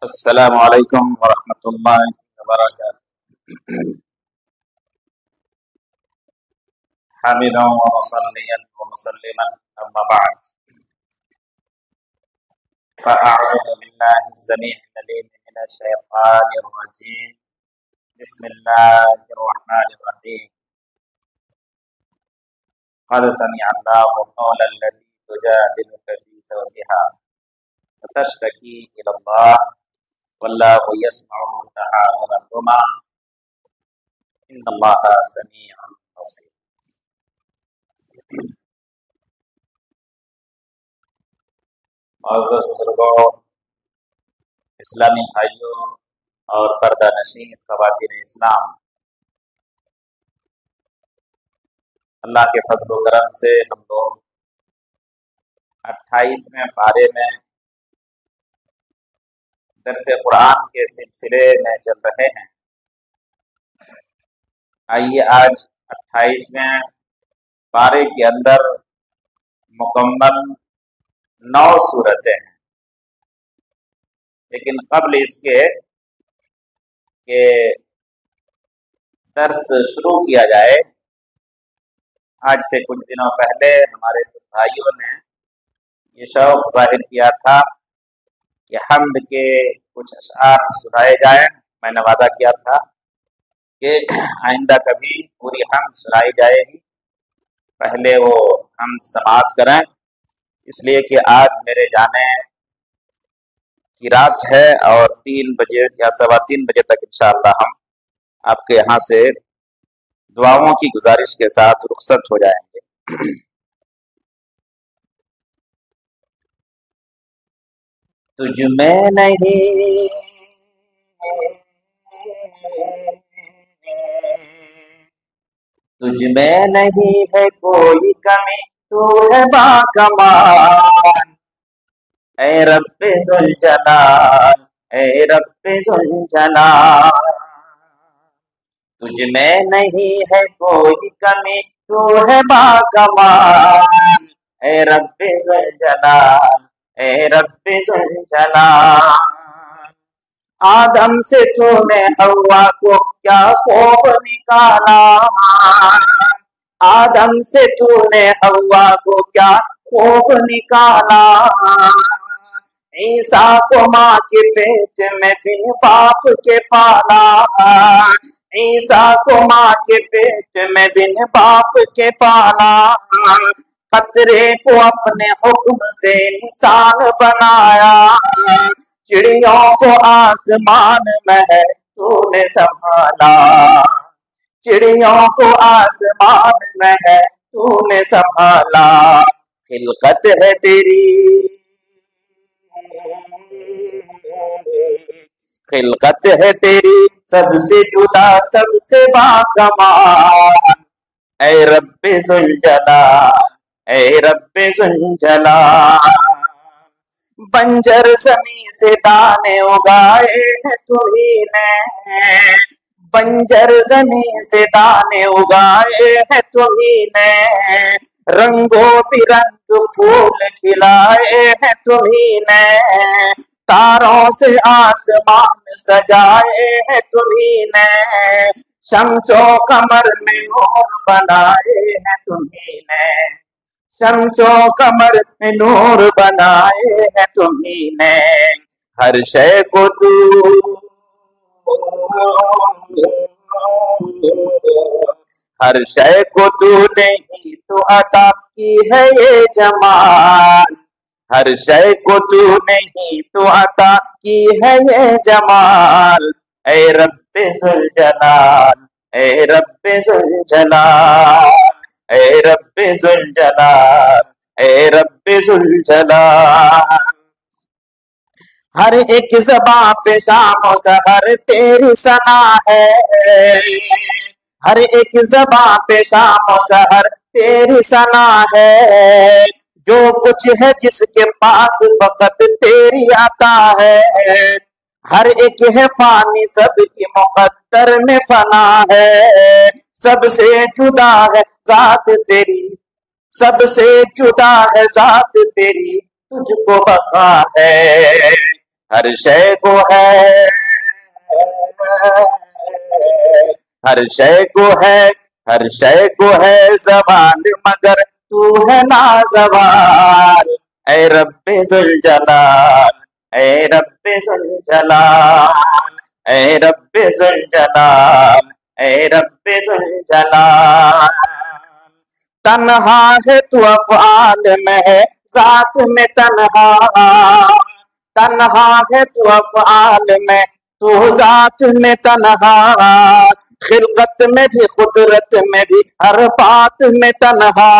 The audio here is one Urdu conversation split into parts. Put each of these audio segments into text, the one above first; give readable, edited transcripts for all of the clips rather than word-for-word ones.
السلام علیکم ورحمۃ اللہ وبرکاتہ۔ حامدا ومصلیا ومسلما اما بعد فاعوذ باللہ السمیع العلیم من الشیطان الرجیم بسم اللہ الرحمن الرحیم قد سمع اللہ قول التي تجادلك في زوجها وتشتكي الى اللہ واللہ یسمع تحاورکما ان اللہ سمیع بصیر۔ معزز بزرگوں، اسلامی بھائیوں اور پردہ نشین خواتین اسلام، اللہ کے فضل و کرم سے ہم لوگ 28ویں پارے میں درس قرآن کے سلسلے میں چل رہے ہیں۔ آئیے آج 28ویں پارے کے اندر مکمل 9 صورتیں ہیں، لیکن قبل اس کے کہ درس شروع کیا جائے، آج سے کچھ دنوں پہلے ہمارے بھائیوں نے یہ شوق ظاہر کیا تھا کہ حمد کے کچھ اشعار سنائے جائیں۔ میں نے وعدہ کیا تھا کہ آئندہ کبھی پوری حمد سنائی جائے گی، پہلے وہ حمد سماعت کریں، اس لیے کہ آج میرے جانے کی رات ہے اور 3 بجے یا 3:15 بجے تک انشاءاللہ ہم آپ کے یہاں سے دعاؤں کی گزارش کے ساتھ رخصت ہو جائیں گے۔ تجھ میں نہیں تجھ میں نہیں ہے کوئی کمی، تو ہے باکمال، اے رب ذوالجلال، اے رب ذوالجلال۔ تجھ میں نہیں ہے کوئی کمی، تو ہے باکمال، اے رب ذوالجلال، اے رب ذوالجلال۔ آدم سے تو نے حوا کو کیا خوب نکالا، آدم سے تو نے حوا کو کیا خوب نکالا، عیسیٰ کو ماں کے پیٹ میں بن باپ کے پالا، عیسیٰ کو ماں کے پیٹ میں بن باپ کے پالا، قطرے کو اپنے حکم سے انسان بنایا، چڑیوں کو آسمان میں ہے تو نے سنبھالا، چڑیوں کو آسمان میں ہے تو نے سنبھالا۔ خلقت ہے تیری، خلقت ہے تیری سب سے جدا، سب سے باکمال، اے رب ذوالجلال، اے رب ذوالجلال۔ بنجر زمین سے دانے اگائے ہیں تمہیں نے، بنجر زمین سے دانے اگائے ہیں تمہیں نے، رنگو برنگ پھول کھلائے ہیں تمہیں نے، تاروں سے آسمان سجائے ہیں تمہیں نے، شمس و قمر میں نور بنائے ہیں تمہیں نے، شمس و قمر میں نور بنائے ہیں تمہیں نے، ہر شے کو تو ہر شے کو تو نہیں تو عطا کی ہے یہ جمال، ہر شے کو تو نہیں تو عطا کی ہے یہ جمال، اے رب ذوالجلال، اے رب ذوالجلال، اے رب ذوالجلال، اے رب ذوالجلال۔ ہر ایک زباں پہ شام و سحر تیری ثنا ہے، ہر ایک زباں پہ شام و سحر تیری ثنا ہے، جو کچھ ہے جس کے پاس فقط تیری عطا ہے، ہر ایک ہے فانی سب کی مقدر میں فنا ہے، سب سے جدا ہے ذات تیری، سب سے جدا ہے ذات تیری، تجھ کو بقا ہے، ہر شے کو ہے، ہر شے کو ہے، ہر شے کو ہے زبان مگر تو ہے نازوال۔ اے رب ذوالجلال، اے رب ذوالجلال، اے رب ذوالجلال، اے رب ذوالجلال۔ تنہا ہے تو افعال میں ہے، ذات میں تنہا، تنہا ہے تو افعال میں، تو ذات میں تنہا، خلقت میں بھی قدرت میں بھی ہر بات میں تنہا،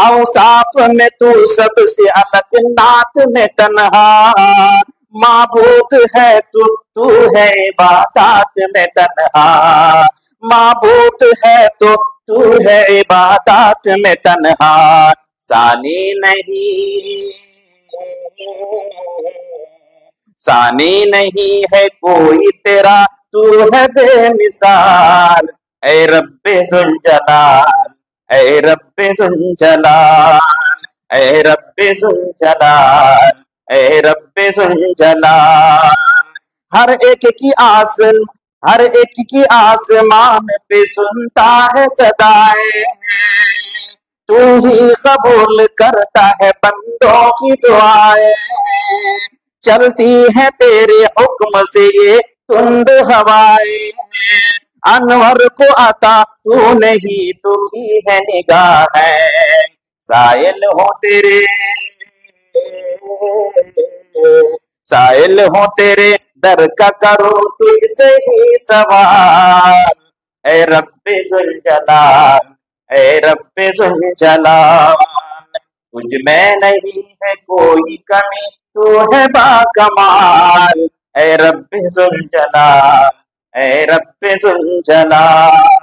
اوصاف میں تو سب سے الگ، نعت میں تنہا، معبود ہے تو ہے عبادات میں تنہا، معبود ہے تو ہے عبادات میں تنہا، ثانی نہیں، ثانی نہیں ہے کوئی تیرا، تو ہے بے مثال۔ اے رب ذوالجلال، اے رب ذوالجلال، اے رب ذوالجلال، اے رب ذوالجلال۔ ہر ایک کی آس، ہر ایک کی آسمان پہ سنتا ہے صدائیں، تو ہی قبول کرتا ہے بندوں کی دعائیں، چلتی ہیں تیرے حکم سے یہ تند ہوائیں، انور کو عطا تو نہیں تو کی ہے نگاہیں، سائل ہوں تیرے، سائل ہوں تیرے در کا کروں تجھ سے ہی سوال۔ اے رب ذوالجلال، اے رب ذوالجلال، تجھ میں نہیں ہے کوئی کمی، تو ہے باکمال۔ اے رب ذوالجلال، اے رب ذوالجلال۔